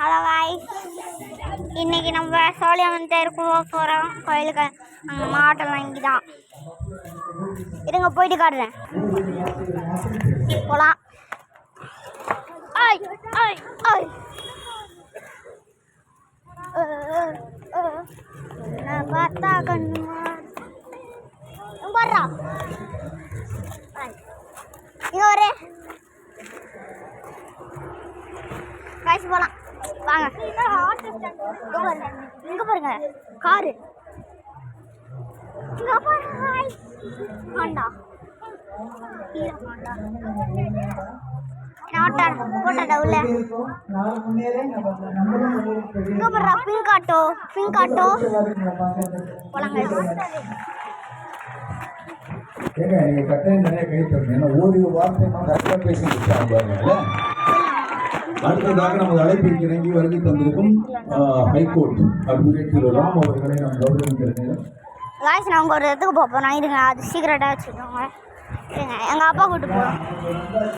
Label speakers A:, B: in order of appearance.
A: Hello guys, இன்னைக்கு நம்ம சோழியம்மன் தேருக்கு போகிறோம். கோயிலுக்கு அங்கே மாவட்டம் இங்கே தான் இதுங்க போயிட்டு காட்டுறேன். போகலாம். பார்த்தா கண்ணுமா போடுறா இங்கே ஒரு காய்ச்சி போகலாம் வாங்க. இங்கே பாருங்க காரு. ஹாண்டா போட்டா உள்ள இங்கே போடுறா. பிங்க் ஆட்டோ போலாங்க.
B: நீங்க கட்டாயம் நிறைய கை தரணும். ஏன்னா ஓரிரு வார்த்தை கரெக்டாக பேசி பாருங்க. அடுத்ததாக நமது அழைப்பிற்கு இணங்கி வருகை தந்திருக்கும் ஹைகோர்ட் அட்வொகேட் திரு ராம் அவர்களை நாம் கௌரவிக்கிறேன்.
A: காய்ஸ், நான் உங்க ஒரு இடத்துக்கு போகிறோம். இருங்க, அது சீக்கிரட்டாக வச்சுக்கோங்க. இருங்க, எங்கள் அப்பா கூப்பிட்டு போகிறோம்.